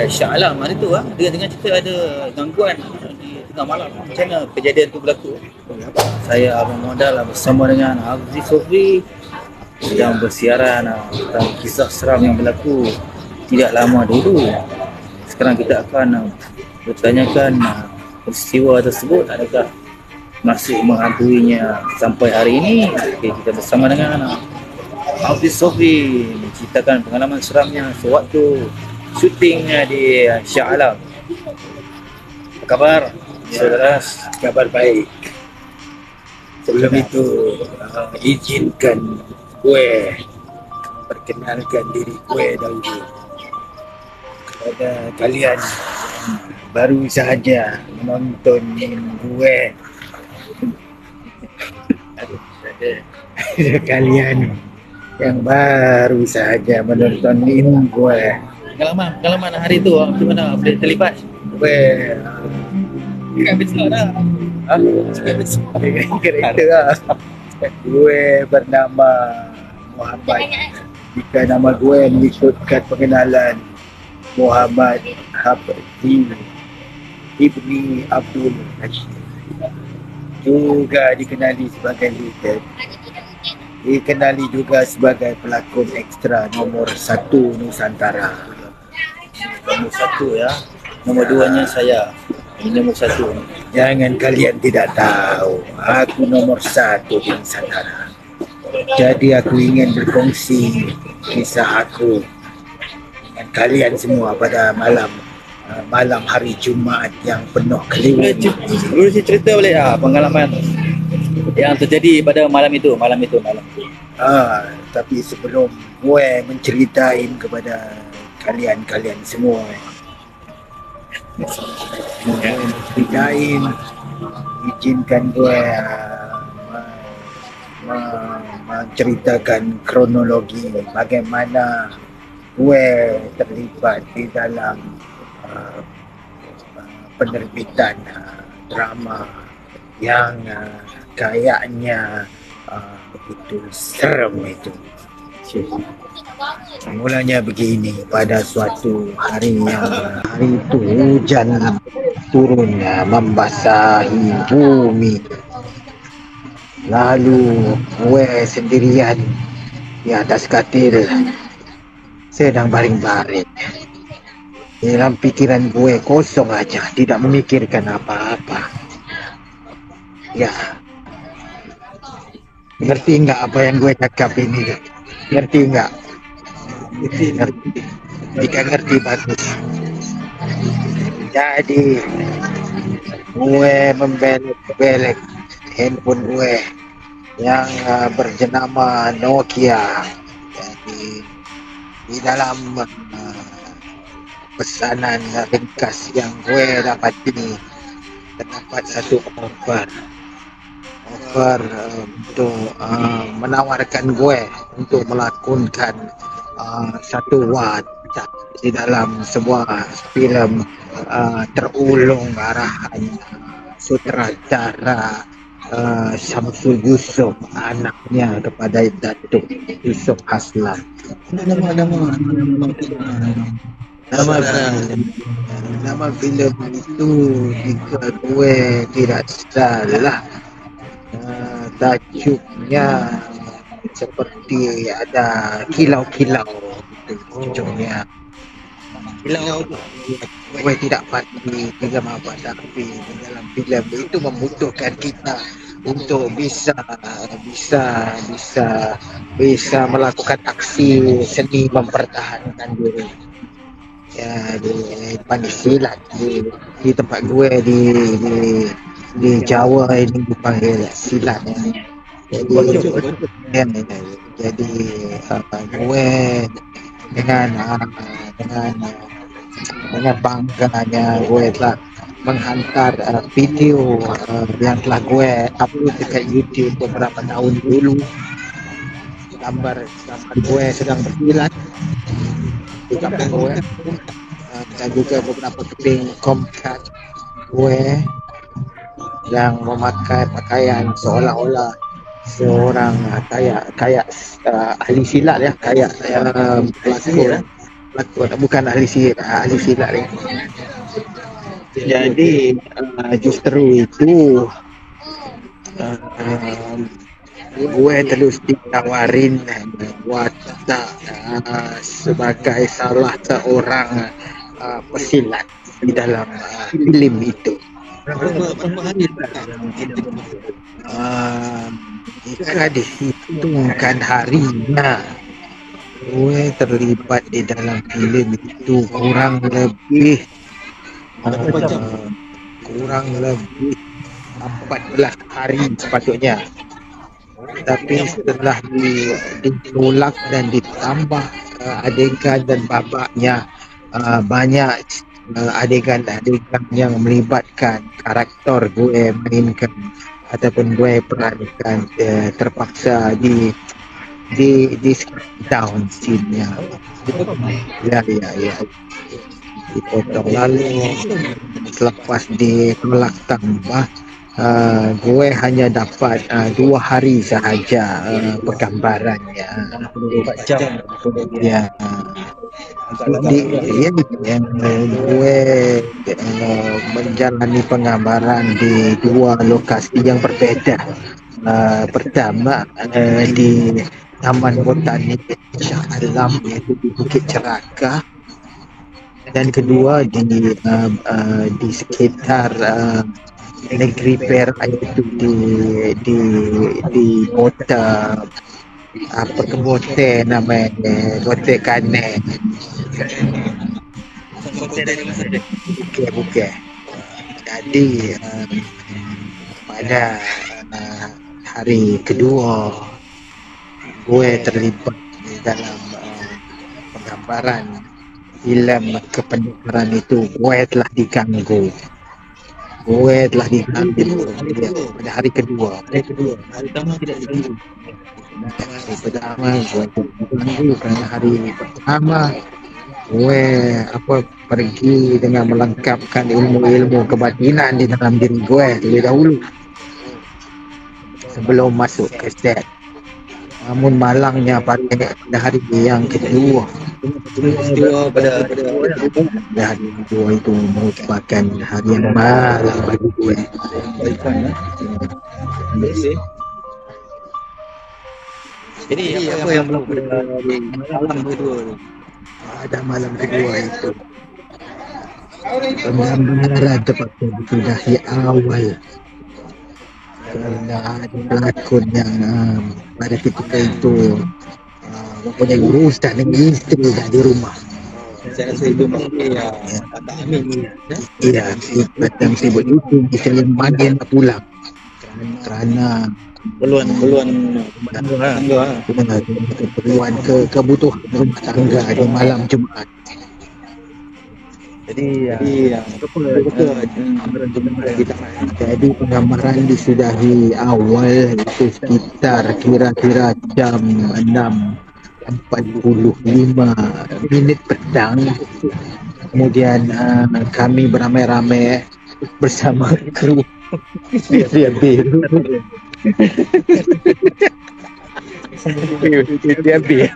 Shah Alam hari tu dia dengan cerita ada gangguan di tengah malam. Macam mana kejadian tu berlaku? Saya Abang Modal bersama dengan Hafiz Sofri sedang bersiaran tentang kisah seram yang berlaku tidak lama dulu. Sekarang kita akan bertanyakan peristiwa tersebut adakah masih menghantuinya sampai hari ini. Okay, kita bersama dengan Hafiz Sofri menceritakan pengalaman seramnya sewaktu syuting di Shah Alam. Apa khabar? Ya, kabar baik. Sebelum itu, izinkan gue perkenalkan diri gue dahulu kepada kalian baru saja menonton gue. Kalian yang baru saja menonton gue. Pengalaman hari tu macam mana boleh terlibat? Gue Kan besar dah. Kereta lah. Gue bernama Muhammad. Jika nama gue mengikutkan pengenalan Muhammad Hafzi Ibni Abdul Rashid, juga dikenali sebagai Lieutenant, dikenali juga sebagai pelakon ekstra nombor 1 Nusantara. Nombor 1 ya. Nombor 2-nya saya. Ini nombor 1. Jangan kalian tidak tahu, aku nomor 1 di Nusantara. Jadi aku ingin berkongsi kisah aku dengan kalian semua pada malam hari Jumaat yang penuh keliling. Boleh cerita boleh pengalaman yang terjadi pada malam itu. Tapi sebelum gue menceritain kepada kalian semua, izinkan gue menceritakan kronologi bagaimana gue terlibat di dalam penerbitan drama yang kayaknya begitu serem itu. Mulanya begini, pada suatu hari itu hujan turun membasahi bumi. Lalu gue sendirian di atas katil sedang baring-baring. Dalam pikiran gue kosong aja, tidak memikirkan apa-apa. Ya, ngerti nggak apa yang gue cakap ini? Ngerti nggak? Ngerti. Jika ngerti bagus. Jadi gue membelek handphone gue yang berjenama Nokia. Jadi di dalam pesanan ringkas yang gue dapat ini terdapat satu offer untuk menawarkan gue untuk melakonkan satu wadah di dalam sebuah filem terulung arahan sutradara Syamsul Yusuf, anaknya kepada Datuk Yusuf Haslan. Nama filem itu jika gue tidak salah tajuknya seperti ada kilau-kilau ujungnya. Kilau gue tidak pasti film apa, tapi di dalam filem itu membutuhkan kita untuk bisa melakukan aksi seni mempertahankan diri. Ya, di silat di tempat gue di Jawa ini dipanggil silat ya. Jadi gue dengan bangganya gue telah menghantar video yang telah gue upload dekat YouTube beberapa tahun dulu. Gambar gue sedang bersilat di kampung gue, dan juga beberapa keping komkat gue yang memakai pakaian seolah-olah seorang kayak ahli silat ya, kayak pelakon pelakon, bukan ahli silat lagi. Jadi justru itu gue terus ditawarin watak sebagai salah seorang pesilat di dalam filem itu. Jika dihitungkan harinya gue terlibat di dalam filem itu kurang lebih 14 hari sepatutnya, tapi setelah ditolak dan ditambah adegan dan babaknya, banyak adegan-adegan yang melibatkan karakter gue mainkan ataupun gue perankan, terpaksa di down scene-nya. Ya dipotong. Lalu selepas ditolak tambah, gue hanya dapat 2 hari sahaja penggambarannya. 24 jam. Ya, gue menjalani penggambaran di 2 lokasi yang berbeda. Pertama di Taman Botanik Shah Alam, yaitu di Bukit Ceraka, dan kedua di sekitar negeri Perak, yaitu di kota apa ke Bote namanya, Bote Kane. Bukan. Jadi pada hari kedua gue terlibat dalam penggambaran filem kependekaran itu. Gue telah diganggu pada hari kedua. Hari pertama tidak diganggu. Hari pertama gue diganggu karena hari pertama gue pergi dengan melengkapkan ilmu-ilmu kebatinan di dalam diri gue terlebih dahulu sebelum masuk ke set. Namun malangnya pada hari yang kedua, pada hari kedua itu merupakan hari yang malang bagi gue. Jadi apa yang berlaku malam kedua? Pada malam kedua itu penggambaran terpaksa disudahi awal kerana ada pelakon yang pada ketika itu mempunyai urusan dengan isteri di rumah. Saya rasa itu mesti tak amin. Iya, yang sibuk itu isteri makin pulang kerana keperluan kebutuhan rumah tangga di malam Jumaat. Jadi penggambaran disudahi awal itu sekitar kira-kira jam 6:45 petang. Kemudian kami beramai-ramai bersama kru Setia Biru. Setia Biru